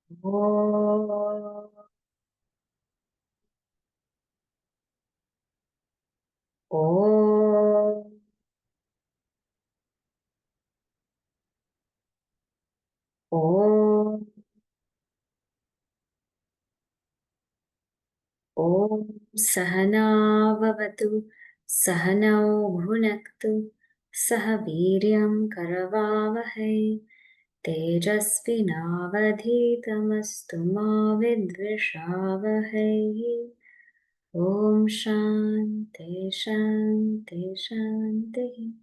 Om. Om. Om. Om Sahana Vavatu Sahanau Bhunaktu Sahaviryam Karavavahai Tejasvinavadhitamastu ma vidvishavahai. Om Shanti Shanti Shanti.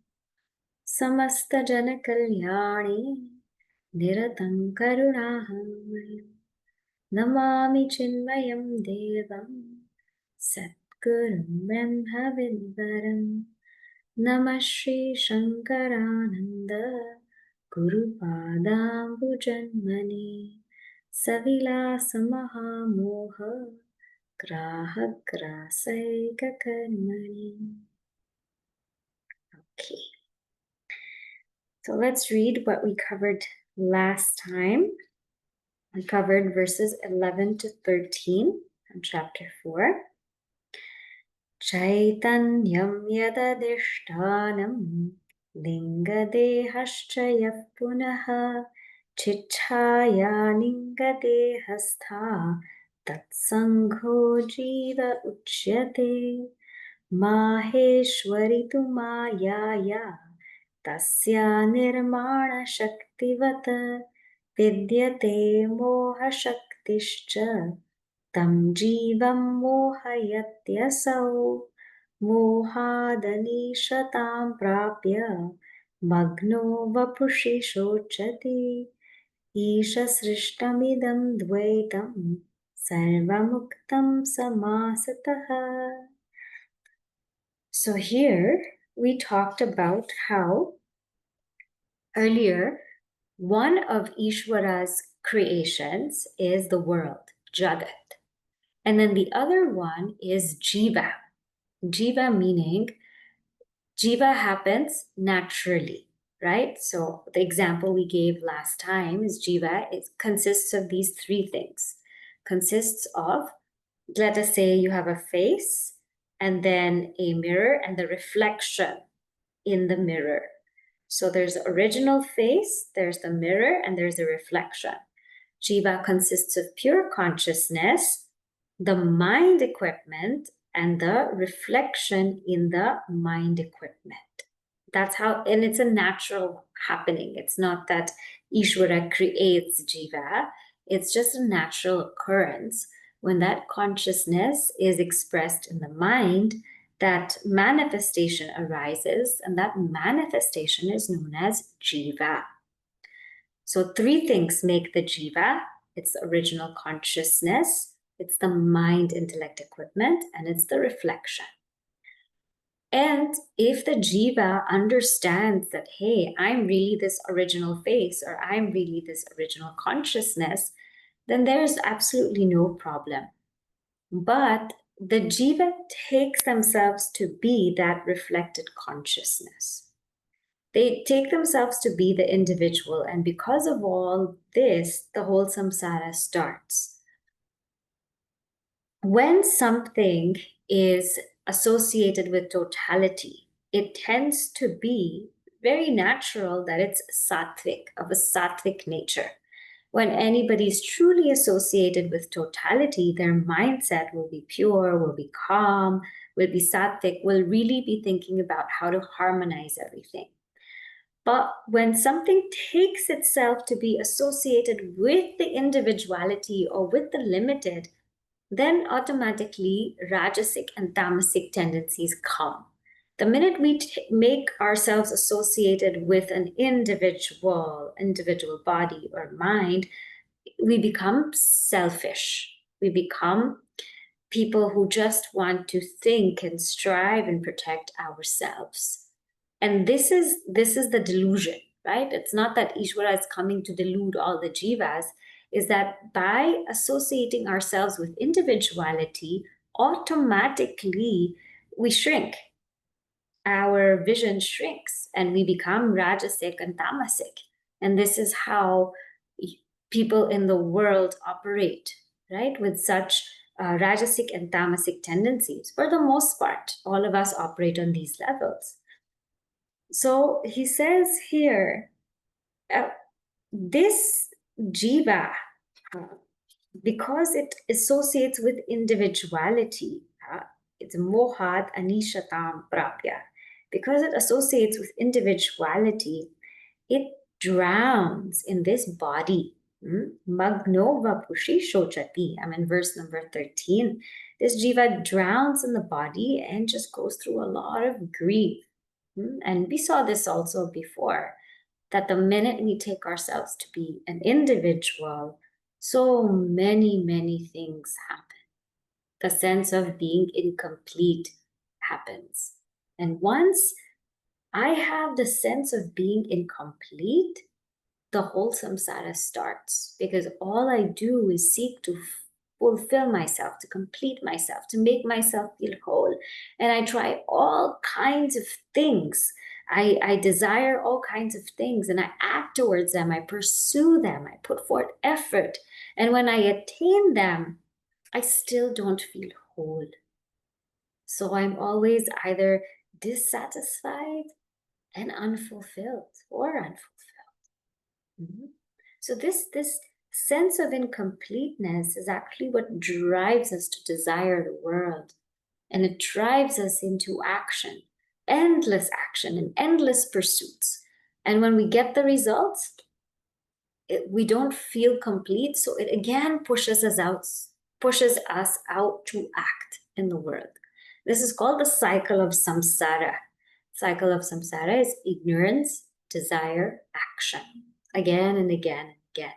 Samasta Jana Kalyani Niratam Karunaham Namami Chinmayam Devam Satgurum Brahma Vidvaram Namah Shri Shankarananda Guru Padam Bhujanmani Savila Samaha Graha Grasaika Karmani. Okay, so let's read what we covered last time. We covered verses 11 to 13 from chapter 4. Chaitanyam yadadishtanam lingadehascha yah punaha chichaya lingadehastha tatsangho jiva uchyate maheshwari tu mayaya tasya nirmana shaktivata vidyate moha shaktischa tam jivam mohayatyasau mohadanishatam prapya magno vapushi shochati isha srishtamidam dvaitam sarvamuktam samasataha. So here we talked about how earlier one of Īśvara's creations is the world, Jagat. And then the other one is jīva. Jīva meaning jīva happens naturally, right? So the example we gave last time is jīva. It consists of these three things. Consists of, let us say you have a face and then a mirror and the reflection in the mirror. So there's the original face, there's the mirror, and there's the reflection. Jīva consists of pure consciousness, the mind equipment, and the reflection in the mind equipment. That's how, and it's a natural happening. It's not that Īśvara creates jīva. It's just a natural occurrence. When that consciousness is expressed in the mind, that manifestation arises, and that manifestation is known as jīva. So three things make the jīva. It's the original consciousness, it's the mind intellect equipment, and it's the reflection. And if the jīva understands that, hey, I'm really this original face, or I'm really this original consciousness, then there's absolutely no problem. But the jīva takes themselves to be that reflected consciousness. They take themselves to be the individual, and because of all this, the whole samsara starts. When something is associated with totality, it tends to be very natural that it's sattvic, of a sattvic nature. When anybody is truly associated with totality, their mindset will be pure, will be calm, will be sattvic, will really be thinking about how to harmonize everything. But when something takes itself to be associated with the individuality or with the limited, then automatically rajasic and tamasic tendencies come. The minute we make ourselves associated with an individual body or mind, we become selfish. We become people who just want to think and strive and protect ourselves. And this is the delusion, right? It's not that Īśvara is coming to delude all the jivas, is that by associating ourselves with individuality, automatically we shrink. Our vision shrinks and we become rajasic and tamasic. And this is how people in the world operate, right? With such rajasic and tamasic tendencies. For the most part, all of us operate on these levels. So he says here, this jiva, because it associates with individuality, it's mohat anishatam prapya. Because it associates with individuality, it drowns in this body. Magno vapushi shochati. I'm in verse number 13. This jiva drowns in the body and just goes through a lot of grief. And we saw this also before, that the minute we take ourselves to be an individual, so many things happen. The sense of being incomplete happens. And once I have the sense of being incomplete, the whole samsara starts, because all I do is seek to fulfill myself, to complete myself, to make myself feel whole. And I try all kinds of things. I desire all kinds of things, and I act towards them. I pursue them. I put forth effort. And when I attain them, I still don't feel whole. So I'm always either dissatisfied and unfulfilled or unfulfilled. So this sense of incompleteness is actually what drives us to desire the world. And it drives us into action, endless action and endless pursuits. And when we get the results, we don't feel complete. So it again pushes us out to act in the world. This is called the cycle of samsara. Cycle of samsara is ignorance, desire, action, again and again and again.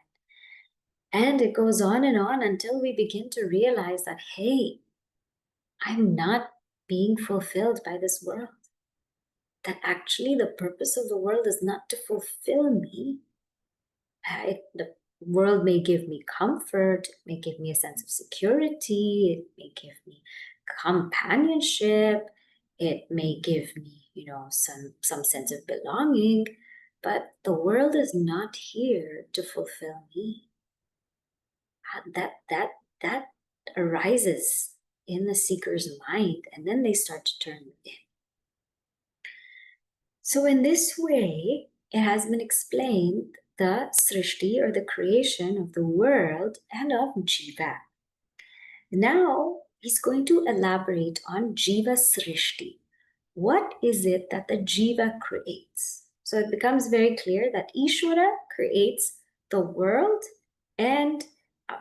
And it goes on and on until we begin to realize that, hey, I'm not being fulfilled by this world. That actually the purpose of the world is not to fulfill me. The world may give me comfort, it may give me a sense of security, it may give me companionship, it may give me, some sense of belonging, but the world is not here to fulfill me. That arises in the seeker's mind, and then they start to turn within. So in this way, it has been explained the srishti, or the creation of the world and of jiva. Now he's going to elaborate on jiva srishti. What is it that the jiva creates? So it becomes very clear that Īśvara creates the world and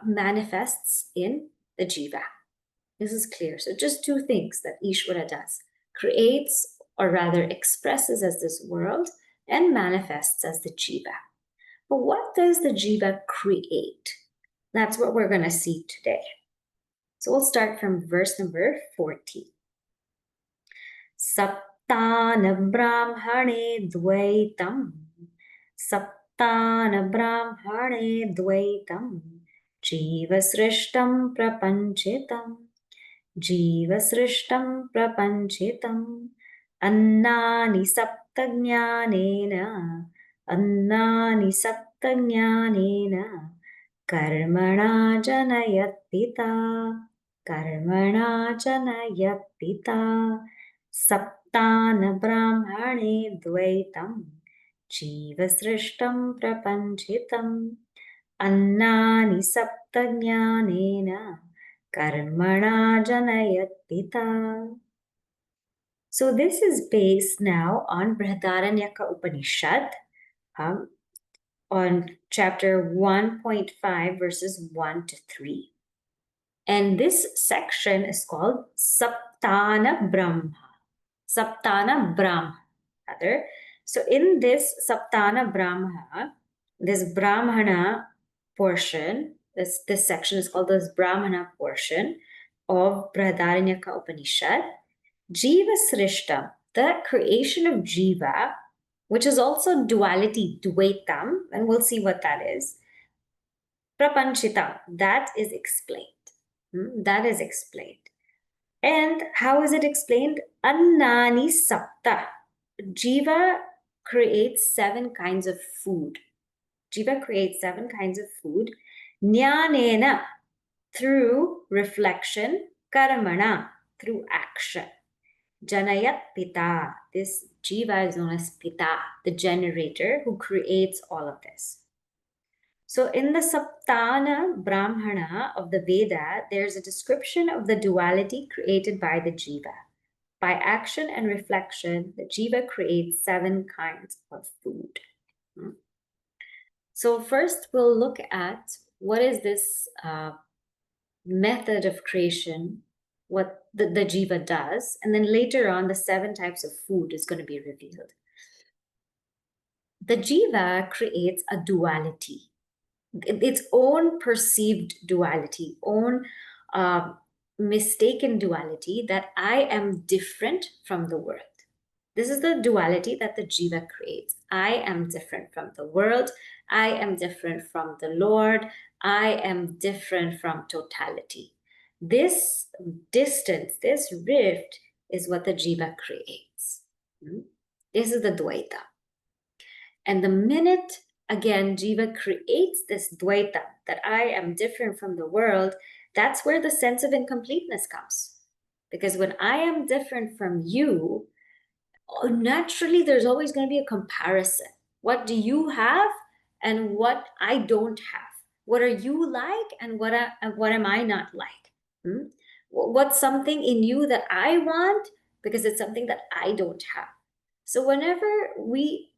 manifests in the jiva. This is clear. So just two things that Īśvara does: creates, or rather expresses as this world, and manifests as the jiva. But what does the jiva create? That's what we're going to see today. So we'll start from verse number 40. Saptānna Brāhmaṇa dvaitam. Saptānna Brāhmaṇa dvaitam. Jīvasrishtam prapanchitam. Jīvasrishtam prapanchitam. Annāni sapta jñānena. Annāni sapta jñānena. Karmana janayat pitā. Karmana janayat pitā. Saptānna Brāhmaṇa dvaitam. Jīvasrishtam prapanchitam. Annāni sapta jñānena. Karmana janayat pitā. So this is based now on Bṛhadāraṇyaka Upaniṣad, on chapter 1.5, verses 1 to 3. And this section is called Saptānna Brāhmaṇa. Saptānna Brāhmaṇa, rather. So in this Saptānna Brāhmaṇa, this Brahmana portion, this section is called this Brahmana portion of Bṛhadāraṇyaka Upaniṣad. Jīva srishtam, the creation of jiva, which is also duality, dvaitam, and we'll see what that is. Prapanchitam, that is explained. That is explained. And how is it explained? Annāni sapta. Jiva creates 7 kinds of food. Jiva creates 7 kinds of food. Jnānena, through reflection. Karmana, through action. Janayat pitā. This jiva is known as pitā, the generator who creates all of this. So in the Saptānna Brāhmaṇa of the Veda, there's a description of the duality created by the jiva. By action and reflection, the jiva creates 7 kinds of food. So first we'll look at what is this method of creation, what the jiva does, and then later on the 7 types of food is going to be revealed. The jiva creates a duality, its own perceived duality, own mistaken duality, that I am different from the world. This is the duality that the jiva creates. I am different from the world. I am different from the Lord. I am different from totality. This distance, this rift is what the jiva creates. This is the dvaitam. And the minute, again, jiva creates this dvaitam, that I am different from the world, that's where the sense of incompleteness comes. Because when I am different from you, naturally, there's always going to be a comparison. What do you have and what I don't have? What are you like and what am I not like? What's something in you that I want because it's something that I don't have? So whenever we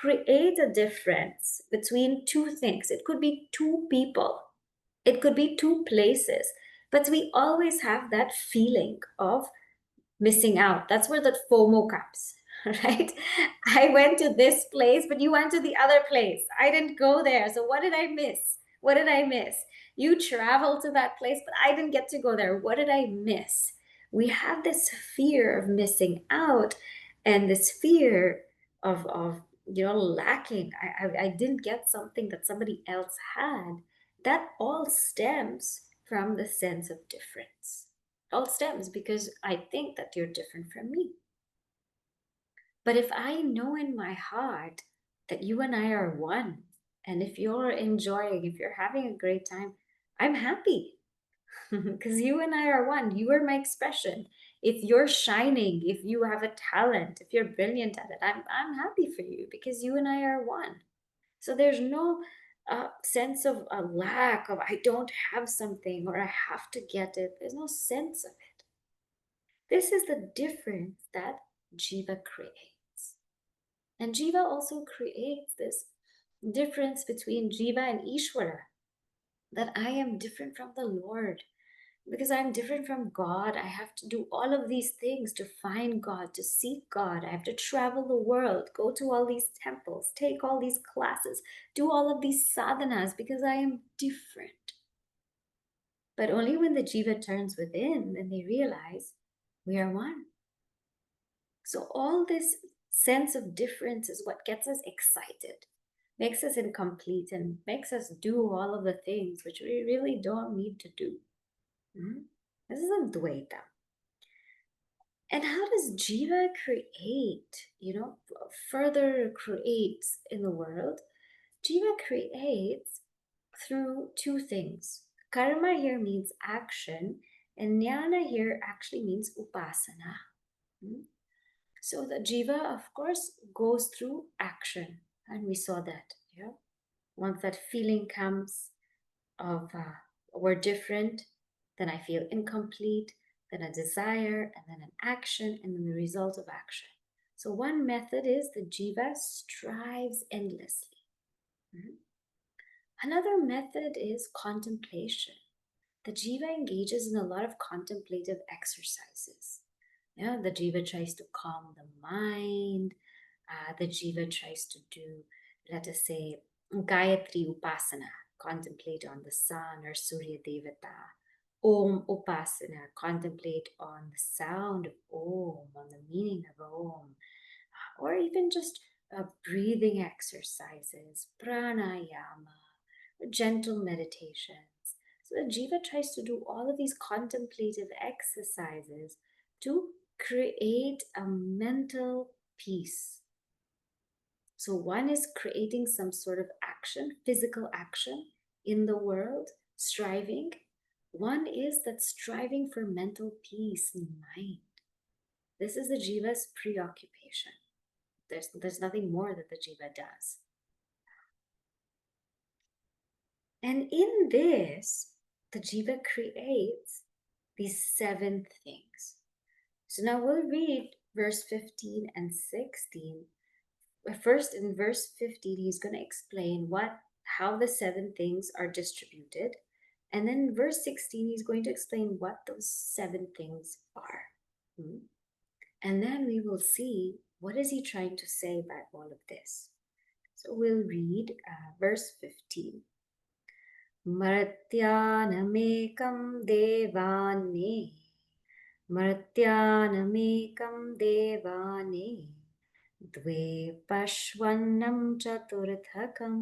create a difference between 2 things, it could be 2 people, it could be 2 places, but we always have that feeling of missing out. That's where the FOMO comes, right? I went to this place, but you went to the other place. I didn't go there. So what did I miss? What did I miss? You traveled to that place, but I didn't get to go there. What did I miss? We have this fear of missing out and this fear of lacking. I didn't get something that somebody else had. That all stems from the sense of difference. All stems because I think that you're different from me. But if I know in my heart that you and I are one, and if you're enjoying, if you're having a great time, I'm happy because you and I are one. You are my expression. If you're shining, if you have a talent, if you're brilliant at it, I'm happy for you because you and I are one. So there's no sense of a lack of I don't have something or I have to get it. There's no sense of it. This is the difference that jiva creates. And jiva also creates this difference between jiva and Īśvara, that I am different from the Lord. Because I'm different from God, I have to do all of these things to find God, to seek God. I have to travel the world, go to all these temples, take all these classes, do all of these sadhanas because I am different. But only when the jiva turns within, then they realize we are one. So all this sense of difference is what gets us excited, makes us incomplete, and makes us do all of the things which we really don't need to do. This is a dvaitam. And how does jiva create, further creates in the world? Jiva creates through 2 things. Karma here means action, and jnāna here actually means upāsanā. So the jiva, of course, goes through action, and we saw that. Once that feeling comes of we're different, then I feel incomplete, then a desire, and then an action, and then the result of action. So one method is the jiva strives endlessly. Another method is contemplation. The jiva engages in a lot of contemplative exercises. The jiva tries to calm the mind. The jiva tries to do, let us say, Gayatri upāsanā, contemplate on the sun or Surya Devata. Om upāsanā, contemplate on the sound of Om, on the meaning of Om. Or even just breathing exercises, pranayama, gentle meditations. So the jiva tries to do all of these contemplative exercises to create a mental peace. So one is creating some sort of action, physical action in the world, striving. One is that striving for mental peace in mind. This is the jiva's preoccupation. There's nothing more that the jiva does. And in this, the jiva creates these 7 things. So now we'll read verse 15 and 16. First, in verse 15, he's going to explain how the 7 things are distributed. And then in verse 16, he's going to explain what those 7 things are. And then we will see what is he trying to say by all of this. So we'll read verse 15. Mṛtyanamekam devane Mṛtyanamekam devane Dve pashvannam chaturthakam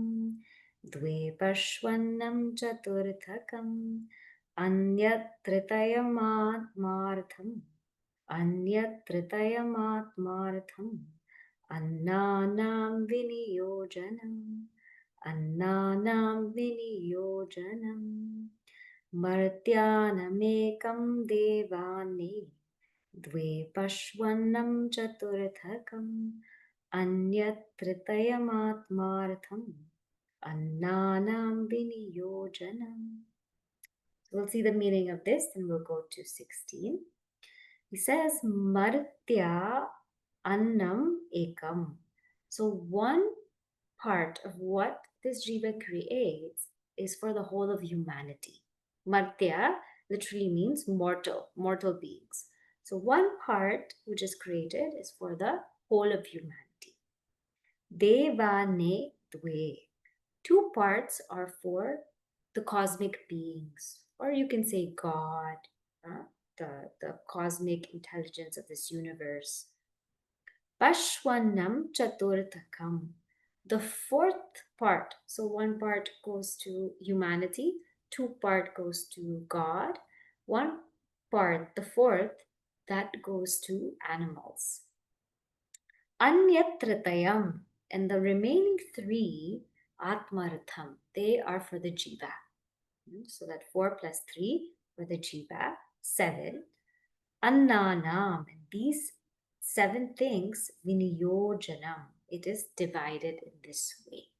Anyatritayam Anyatritayam Annanam viniyojanam Mṛtyanamekam devane Dve pashvannam chaturthakam Anyatritayam Annanam viniyojanam. We'll see the meaning of this, and we'll go to 16. He says, Martya annam ekam. So one part of what this jiva creates is for the whole of humanity. Martya literally means mortal beings. So one part which is created is for the whole of humanity. Devane dve. 2 parts are for the cosmic beings, or you can say God, the cosmic intelligence of this universe. Pashvannam chaturthakam. The 4th part, so 1 part goes to humanity, 2 part goes to God, 1 part, the 4th, that goes to animals. Anyatritayam, and the remaining 3, atmartham, they are for the jiva. So that 4 plus 3 for the jiva, 7. Annanam, and these 7 things, viniyojanam, it is divided in this way.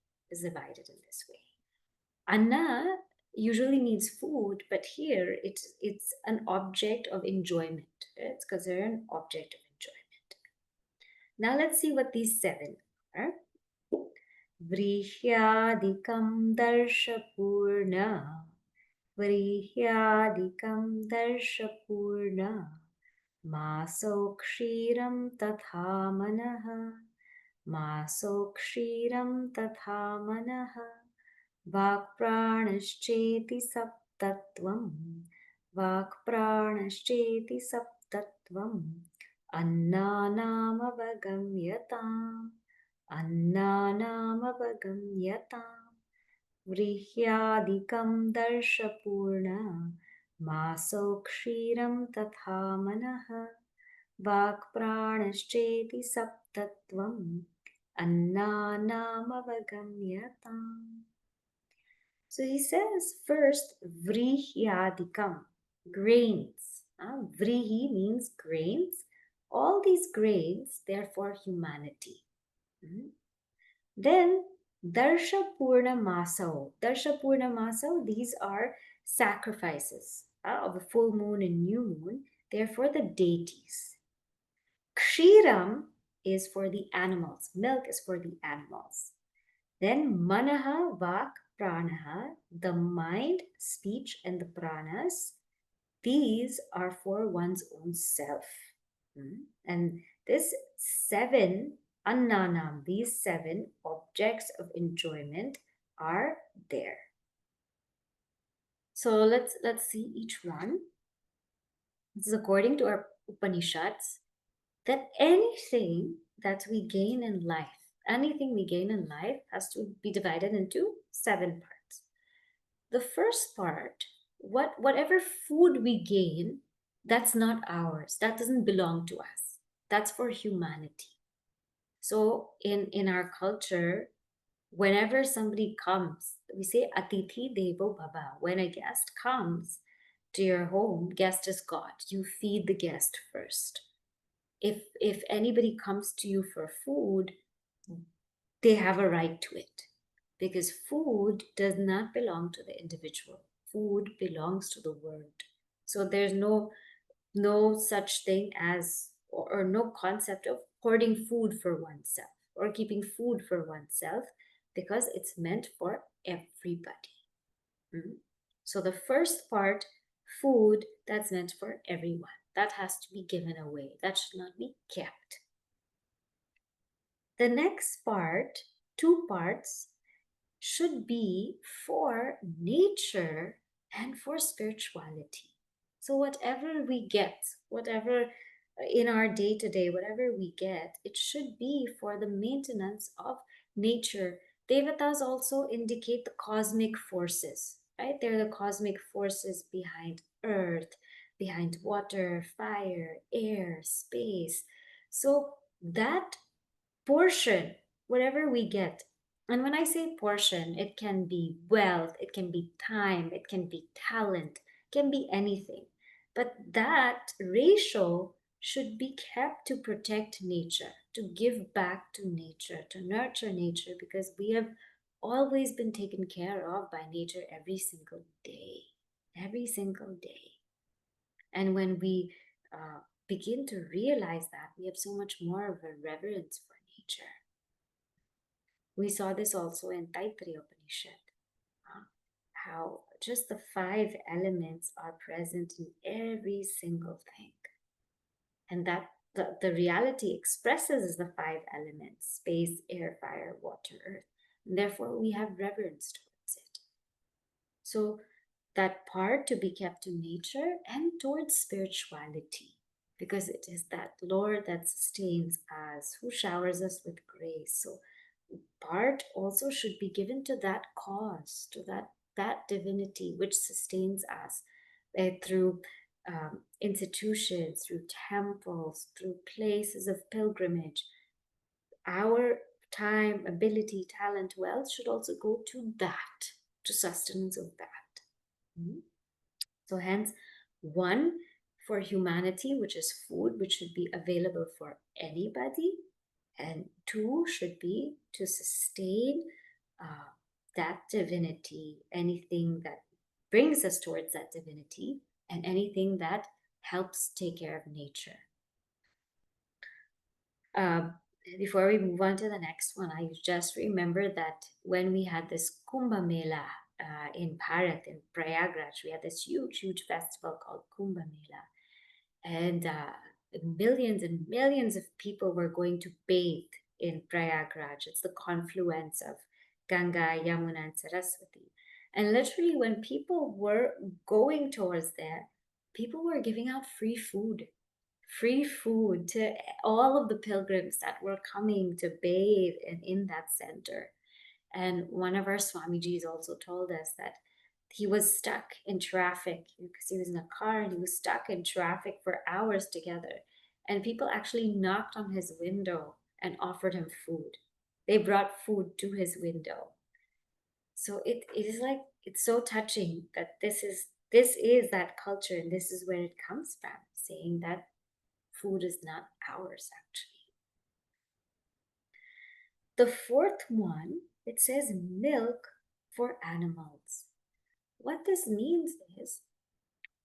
Anna usually means food, but here it's an object of enjoyment. It's considered an object of enjoyment. Now let's see what these 7 are. Vrihyadikam darshapurna. Vrihyadikam darshapurna. Maso kshiram tatha manaha. Maso kshiram tatha manaha. Vakpranashcheti saptatvam. Vakpranashcheti saptatvam. Annanam avagamyatam. Annanam avagamyatam. Vrihyadikam darshapurna. Maso kshiram tatha manaha. Vakpranashcheti saptatvam. Annanam avagamyatam. So he says first, vrihyadikam, grains. Vrihi means grains. All these grains, they're for humanity. Then darshapurna masao. Darshapurna masao, these are sacrifices of a full moon and new moon. They're for the deities. Kshiram is for the animals. Milk is for the animals. Then manaha, vak, pranaha, the mind, speech, and the pranas, these are for one's own self. And this 7 annanam, these 7 objects of enjoyment are there. So let's see each one. This is according to our Upanishads, that anything that we gain in life, anything we gain in life has to be divided into 7 parts. The first part, whatever food we gain, that's not ours. That doesn't belong to us. That's for humanity. So in our culture, whenever somebody comes, we say Atithi Devo Bhava. When a guest comes to your home, guest is God. You feed the guest first. If anybody comes to you for food, they have a right to it, because food does not belong to the individual. Food belongs to the world. So there's no such thing as, or no concept of hoarding food for oneself or keeping food for oneself, because it's meant for everybody. So the first part, food, that's meant for everyone. That has to be given away. That should not be kept. The next part, 2 parts, should be for nature and for spirituality. So whatever we get, whatever in our day-to-day, whatever we get, it should be for the maintenance of nature. Devatas also indicate the cosmic forces, right? They're the cosmic forces behind earth, behind water, fire, air, space. So that portion, whatever we get, and when I say portion, it can be wealth, it can be time, it can be talent, it can be anything. But that ratio should be kept to protect nature, to give back to nature, to nurture nature, because we have always been taken care of by nature every single day. Every single day. And when we begin to realize that, we have so much more of a reverence for nature. We saw this also in Taittiriya Upanishad, how just the 5 elements are present in every single thing. And that the reality expresses the 5 elements: space, air, fire, water, earth. And therefore, we have reverence towards it. So that part to be kept to nature and towards spirituality, because it is that Lord that sustains us, who showers us with grace. So part also should be given to that cause, to that divinity which sustains us through institutions, through temples, through places of pilgrimage. Our time, ability, talent, wealth should also go to that, to sustenance of that. So hence, 1 for humanity, which is food, which should be available for anybody, and 2 should be to sustain that divinity, anything that brings us towards that divinity, and anything that helps take care of nature. Before we move on to the next one, I just remember that when we had this Kumbh Mela in Bharat, in Prayagraj, we had this huge festival called Kumbh Mela. And millions and millions of people were going to bathe in Prayagraj. It's the confluence of Ganga, Yamuna, and Saraswati. And literally, when people were going towards there, people were giving out free food to all of the pilgrims that were coming to bathe in that center. And one of our Swamijis also told us that he was stuck in traffic because he was in a car, and he was stuck in traffic for hours together. And people actually knocked on his window and offered him food. They brought food to his window. So it is like, it's so touching that this is that culture, and this is where it comes from, saying that food is not ours, actually. The 4th one, it says milk for animals. What this means is,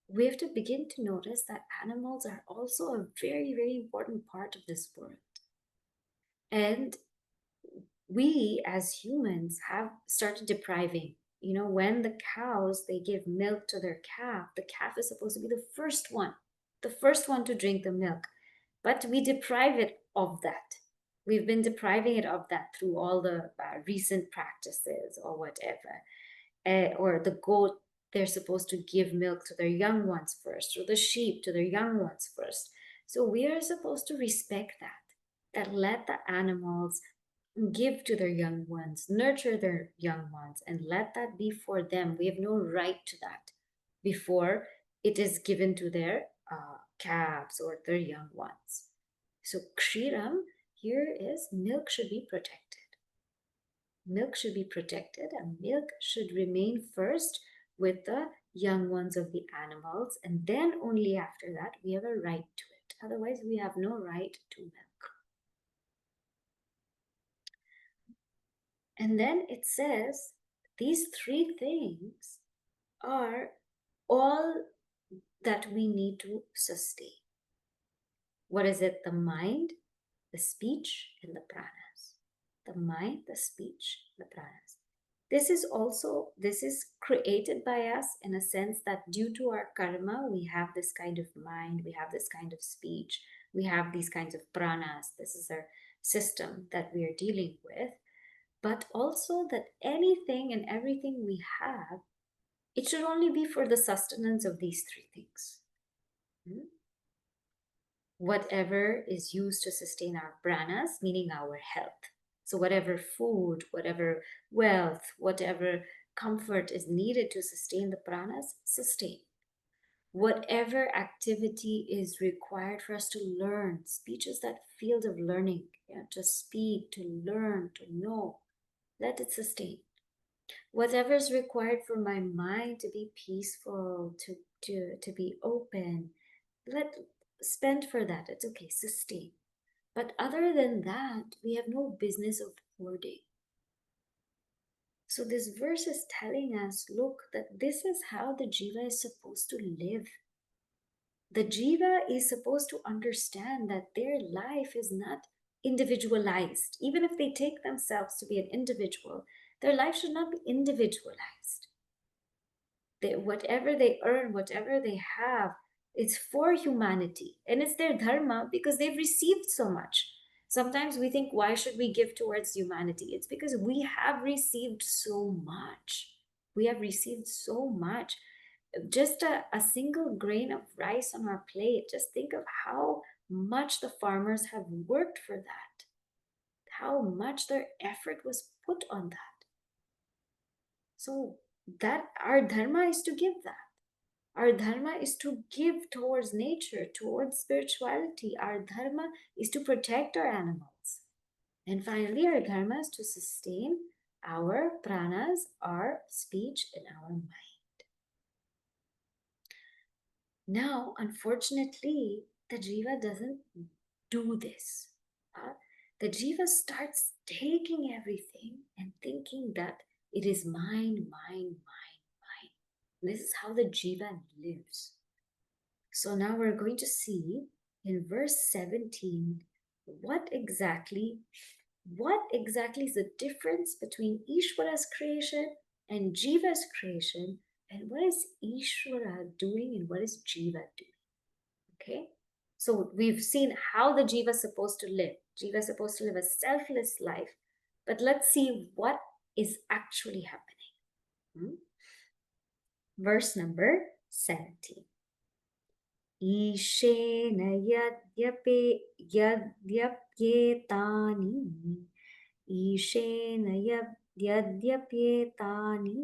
we have to begin to notice that animals are also a very, very important part of this world. And we as humans have started depriving. When the cows, they give milk to their calf, the calf is supposed to be the first one to drink the milk. But we deprive it of that. We've been depriving it of that through all the recent practices or whatever. Or the goat, they're supposed to give milk to their young ones first, or the sheep to their young ones first. So we are supposed to respect that let the animals give to their young ones, nurture their young ones, and let that be for them. We have no right to that before it is given to their calves or their young ones. So Kshiram, here is milk should be protected. Milk should be protected, and milk should remain first with the young ones of the animals, and then only after that we have a right to it. Otherwise, we have no right to milk. And then it says these three things are all that we need to sustain. What is it? The mind, the speech, and the pranas. The mind, the speech, the pranas. This is created by us in a sense that due to our karma, we have this kind of mind, we have this kind of speech, we have these kinds of pranas. This is our system that we are dealing with. But also that anything and everything we have, it should only be for the sustenance of these three things. Whatever is used to sustain our pranas, meaning our health. So whatever food, whatever wealth, whatever comfort is needed to sustain the pranas, sustain. Whatever activity is required for us to learn, speech is that field of learning, to speak, to learn, to know, let it sustain. Whatever is required for my mind to be peaceful, to be open, spend for that. It's okay, sustain. But other than that, we have no business of hoarding. So this verse is telling us, look, that this is how the jiva is supposed to live. The jiva is supposed to understand that their life is not individualized. Even if they take themselves to be an individual, their life should not be individualized. Whatever they earn, whatever they have, it's for humanity, and it's their dharma because they've received so much. Sometimes we think, why should we give towards humanity? It's because we have received so much. We have received so much. Just a single grain of rice on our plate, just think of how much the farmers have worked for that, how much their effort was put on that. So that our dharma is to give that. Our dharma is to give towards nature, towards spirituality. Our dharma is to protect our animals. And finally, our dharma is to sustain our pranas, our speech, and our mind. Now, unfortunately, the jiva doesn't do this. The jiva starts taking everything and thinking that it is mine, mine, mine, mine. This is how the jiva lives. So now we're going to see in verse 17 what exactly is the difference between Īśvara's creation and jiva's creation, and what is Īśvara doing and what is jiva doing. Okay, so we've seen how the jiva is supposed to live. Jiva is supposed to live a selfless life, but let's see what is actually happening. Verse number 17. ईशेन यद्यप्येतानि ईशेन यद्यप्येतानि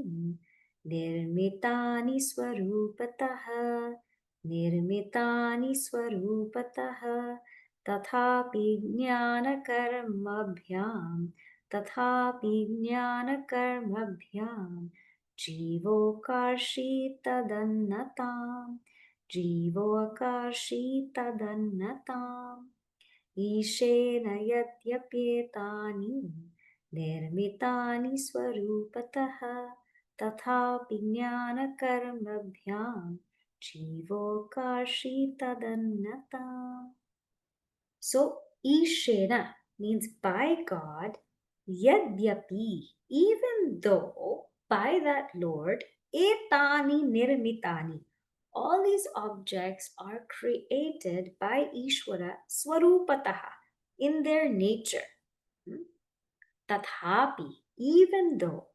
निर्मितानि स्वरूपतः तथापि ज्ञानकर्मभ्यां जीवोऽकार्षि तदन्नताम् जीवोऽकार्षि तदन्नताम् ईशेन यद्यप्येतानि निर्मितानि स्वरूपतः तथापि ज्ञानकर्मभ्यां जीवोऽकार्षि तदन्नताम्. So Īśvara means by God, yadyapi, even though by that Lord, etani nirmitani, all these objects are created by Īśvara swarupataha, in their nature. Tathapi, even though,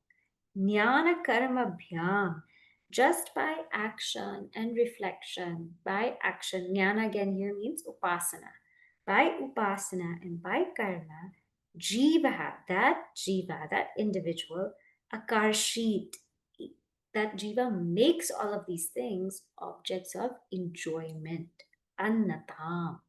jnana karma bhyam, just by action and reflection, by action, jnana again here means upāsanā, by upāsanā and by karma, jīva, that individual, akarshit, that jiva makes all of these things objects of enjoyment, annatam.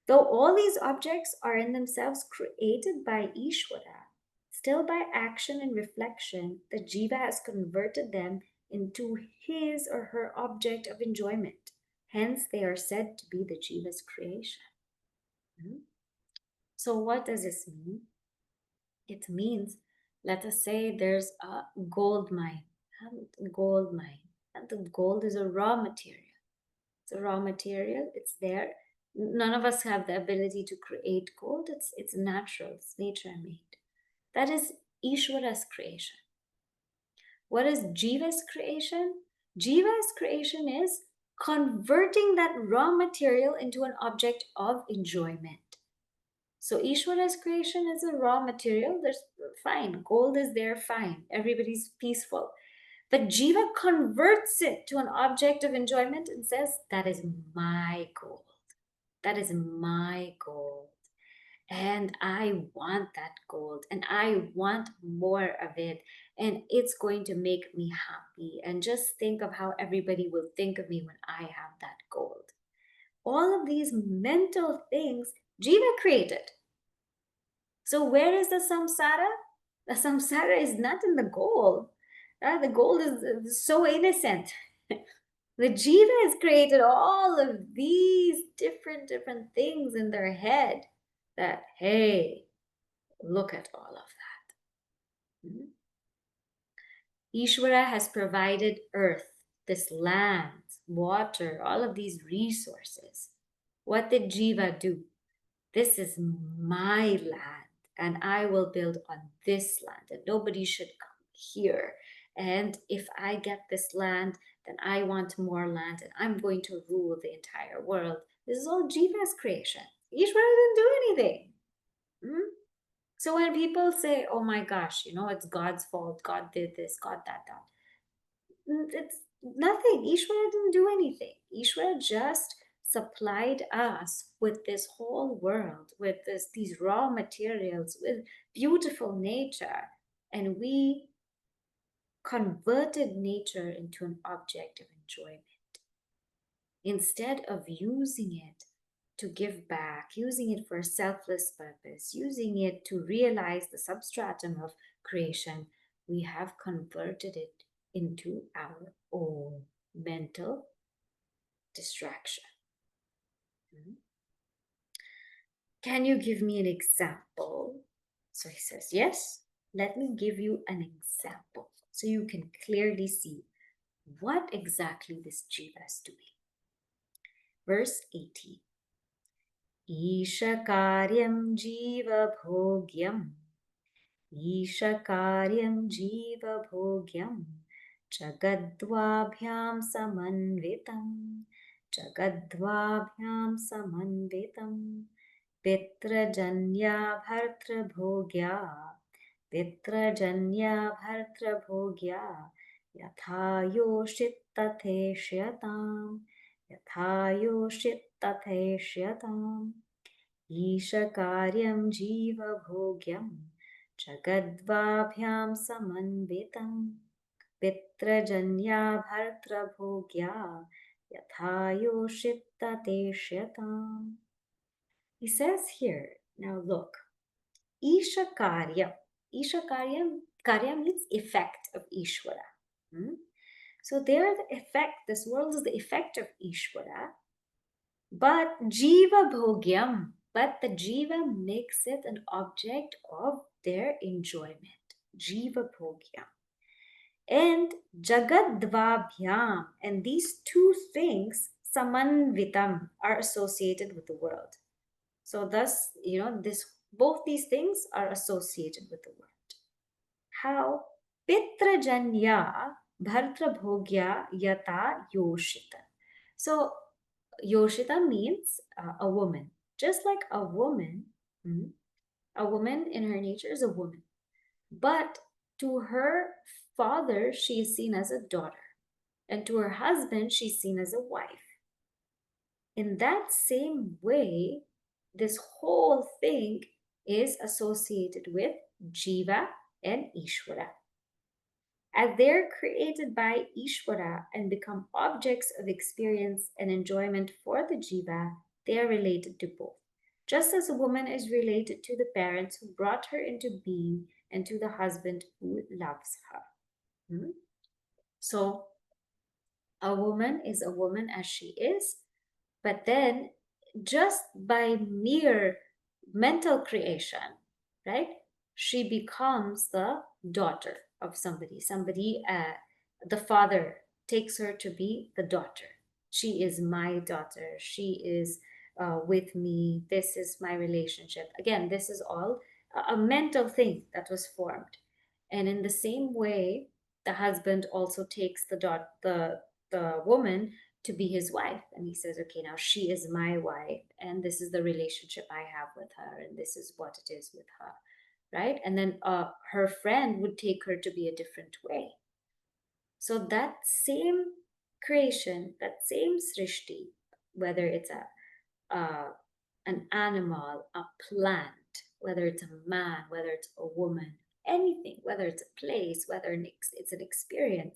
Though all these objects are in themselves created by Īśvara, still by action and reflection, the jiva has converted them into his or her object of enjoyment. Hence, they are said to be the jiva's creation. So what does this mean? It means, let us say there's a gold mine. And the gold is a raw material. It's a raw material, it's there. None of us have the ability to create gold. It's natural, it's nature made. That is Īśvara's creation. What is Jiva's creation? Jiva's creation is converting that raw material into an object of enjoyment. So Īśvara's creation is a raw material. There's fine. Gold is there, fine. Everybody's peaceful. But Jiva converts it to an object of enjoyment and says, that is my gold. That is my gold. And I want that gold. And I want more of it. And it's going to make me happy. And just think of how everybody will think of me when I have that gold. All of these mental things Jiva created. So where is the samsara? The samsara is not in the gold. The gold is so innocent. The jiva has created all of these different things in their head that, hey, look at all of that. Īśvara has provided earth, this land, water, all of these resources. What did jiva do? This is my land. And I will build on this land, and nobody should come here. And if I get this land, then I want more land, and I'm going to rule the entire world. This is all Jiva's creation. Īśvara didn't do anything. So when people say, oh my gosh, it's God's fault, God did this, God that, it's nothing. Īśvara didn't do anything. Īśvara just supplied us with this whole world, with these raw materials, with beautiful nature, and we converted nature into an object of enjoyment. Instead of using it to give back, using it for a selfless purpose, using it to realize the substratum of creation, we have converted it into our own mental distraction. Can you give me an example? So he says, yes, let me give you an example so you can clearly see what exactly this jiva is doing. Verse 18. Isha karyam jiva bhogyam. Isha karyam jiva bhogyam. Jagadvabhyam samanvitam. Jagadvabhyam samanvitam. Pitrajanya bhartra bhogya. Pitrajanya bhartra bhogya. Yatha yoshit tatheshyatam. Yatha yoshit tatheshyatam. Isha karyam jiva bhogyam. Jagadvabhyam samanvitam. Pitrajanya bhartra bhogya. Yatha yoshit tatheshyatam. He says here, now look, Isha Karyam. Isha Karyam means effect of Īśvara. So there the effect, this world is the effect of Īśvara, but Jiva Bhogyam, but the Jiva makes it an object of their enjoyment. Jiva Bhogyam. And Jagadvabhyam, and these two things, Samanvitam, are associated with the world. So thus, both these things are associated with the word. How? Pitrajanya bhartra bhogya yata yoshita. So yoshita means a woman. Just like a woman in her nature is a woman. But to her father, she is seen as a daughter. And to her husband, she's seen as a wife. In that same way, this whole thing is associated with jiva and Īśvara. As they're created by Īśvara and become objects of experience and enjoyment for the jiva, they are related to both. just as a woman is related to the parents who brought her into being and to the husband who loves her. So a woman is a woman as she is, but then just by mere mental creation, right, she becomes the daughter of somebody. The father takes her to be the daughter. She is my daughter. She is with me. This is my relationship. Again, this is all a mental thing that was formed. And in the same way, the husband also takes the woman to be his wife, and he says, okay, now she is my wife, and this is the relationship I have with her, and this is what it is with her, right? And then her friend would take her to be a different way. So that same creation, that same srishti, whether it's an animal, a plant, whether it's a man, whether it's a woman, anything, whether it's a place, whether it's an experience,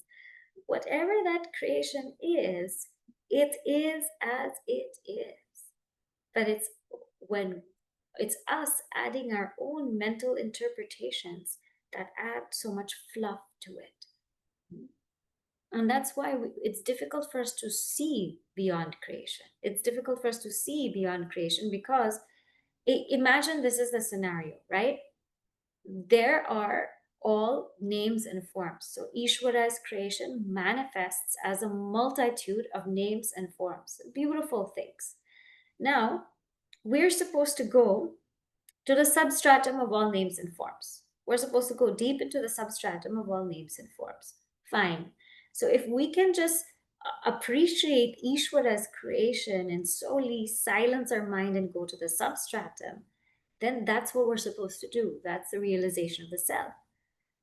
whatever that creation is, it is as it is. But it's when it's us adding our own mental interpretations that add so much fluff to it. And that's why it's difficult for us to see beyond creation. It's difficult for us to see beyond creation because imagine this is the scenario, right? There are all names and forms. So Īśvara's creation manifests as a multitude of names and forms, beautiful things. Now, we're supposed to go to the substratum of all names and forms. We're supposed to go deep into the substratum of all names and forms. Fine. So if we can just appreciate Īśvara's creation and solely silence our mind and go to the substratum, then that's what we're supposed to do. That's the realization of the self.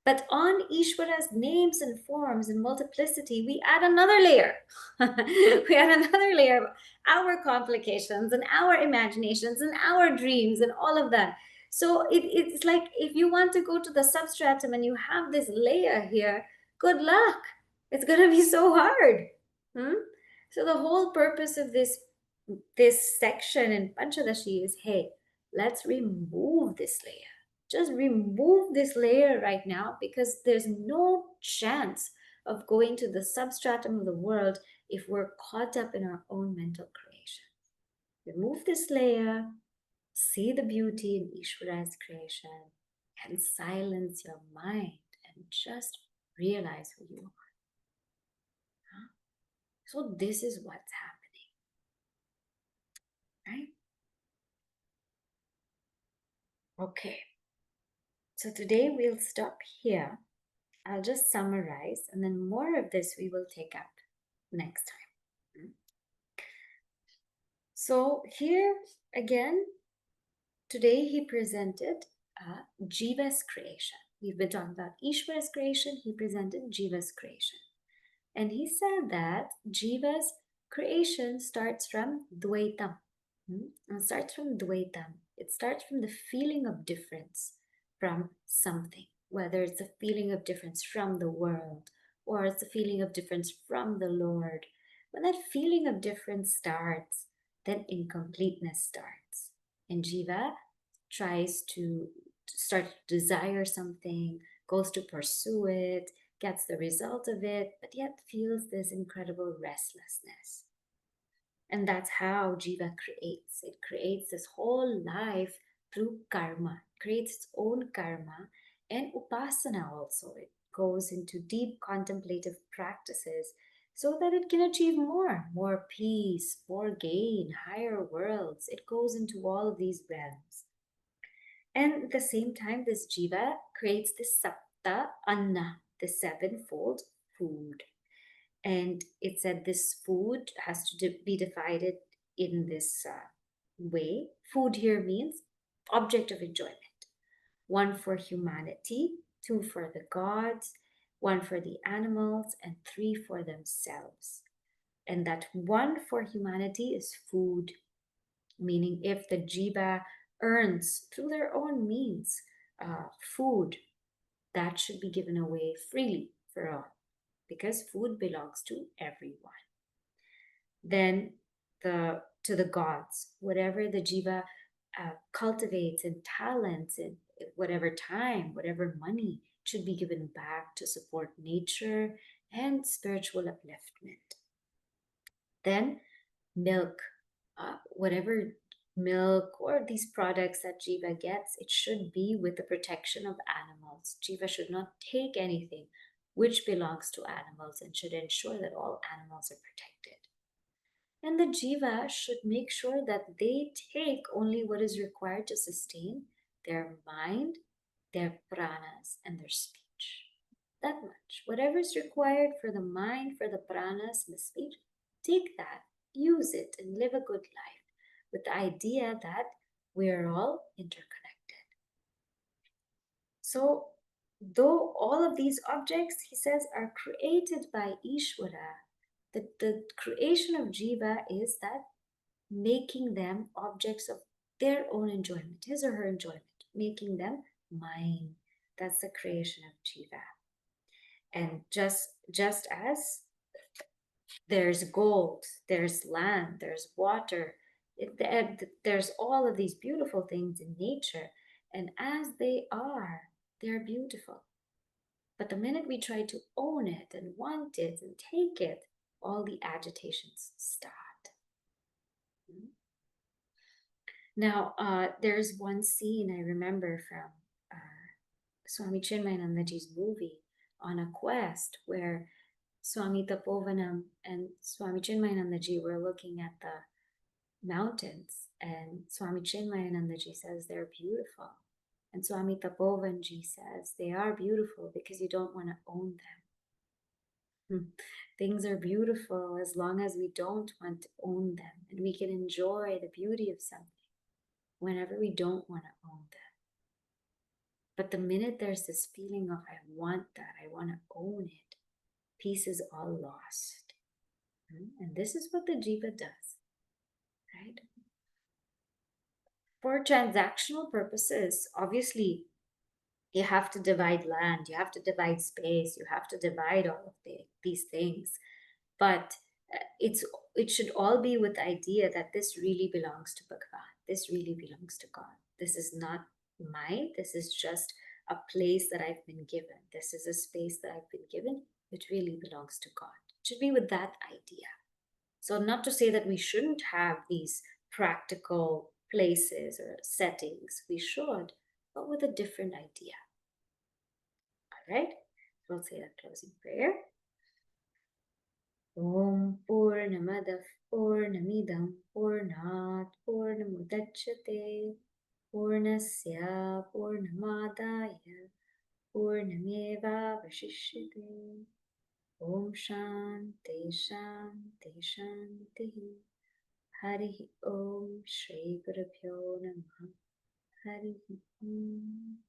But on Īśvara's names and forms and multiplicity, we add another layer. We add another layer of our complications and our imaginations and our dreams and all of that. So it's like if you want to go to the substratum and you have this layer here, good luck. It's going to be so hard. So the whole purpose of this section in Panchadashi is, hey, let's remove this layer. Just remove this layer right now, because there's no chance of going to the substratum of the world if we're caught up in our own mental creation. Remove this layer, see the beauty in Īśvara's creation, and silence your mind and just realize who you are. So this is what's happening, right? Okay. So today we'll stop here. I'll just summarize, and then more of this we will take up next time. So here again, today he presented Jiva's creation. We've been talking about Īśvara's creation. He presented Jiva's creation. And he said that Jiva's creation starts from dvaitam. It starts from dvaitam. It starts from the feeling of difference from something, whether it's a feeling of difference from the world or it's a feeling of difference from the Lord. When that feeling of difference starts, then incompleteness starts. And Jiva tries to start to desire something, goes to pursue it, gets the result of it, but yet feels this incredible restlessness. And that's how Jiva creates. It creates this whole life through karma, it creates its own karma, and upāsanā also. It goes into deep contemplative practices so that it can achieve more peace, more gain, higher worlds. It goes into all of these realms. And at the same time, this Jiva creates this Saptānna, the sevenfold food. And it said this food has to be divided in this way. Food here means object of enjoyment. 1 for humanity, 2 for the gods, 1 for the animals, and 3 for themselves. And that 1 for humanity is food, meaning if the Jiva earns through their own means food, that should be given away freely for all, because food belongs to everyone. Then to the gods, whatever the Jiva cultivates and talents and whatever time, whatever money should be given back to support nature and spiritual upliftment. Then milk, whatever milk or these products that jiva gets, it should be with the protection of animals. Jiva should not take anything which belongs to animals and should ensure that all animals are protected. And the jiva should make sure that they take only what is required to sustain their mind, their pranas, and their speech. That much. Whatever is required for the mind, for the pranas, and the speech, take that, use it, and live a good life with the idea that we are all interconnected. So, though all of these objects, he says, are created by Īśvara, the creation of jiva is that making them objects of their own enjoyment, his or her enjoyment, making them mine. That's the creation of jiva. And just as there's gold, there's land, there's water, there's all of these beautiful things in nature, and as they are, they're beautiful. But the minute we try to own it and want it and take it, all the agitations start. Now, there's one scene I remember from Swami Chinmayanandaji's movie On a Quest, where Swami Tapovanam and Swami Chinmayanandaji were looking at the mountains, and Swami Chinmayanandaji says they're beautiful. And Swami Tapovanji says they are beautiful because you don't want to own them. Things are beautiful as long as we don't want to own them, and we can enjoy the beauty of something whenever we don't want to own them. But the minute there's this feeling of I want that, I want to own it, peace is all lost. And this is what the jiva does, right? For transactional purposes, obviously, you have to divide land, you have to divide space, you have to divide all of these things. But it should all be with the idea that this really belongs to Bhagavan. This really belongs to God. This is not mine. This is just a place that I've been given. This is a space that I've been given, which really belongs to God. It should be with that idea. So not to say that we shouldn't have these practical places or settings. We should, but with a different idea. All right? We'll say a closing prayer. Om Purnamadav Purnamidam Purnat Purnamudachyate Purnasya Purnamadaya Purnameva Vashishyate. Om Shanti Shanti Shanti. Hari Om Shri Gurubhyo Namaha. Hari Om.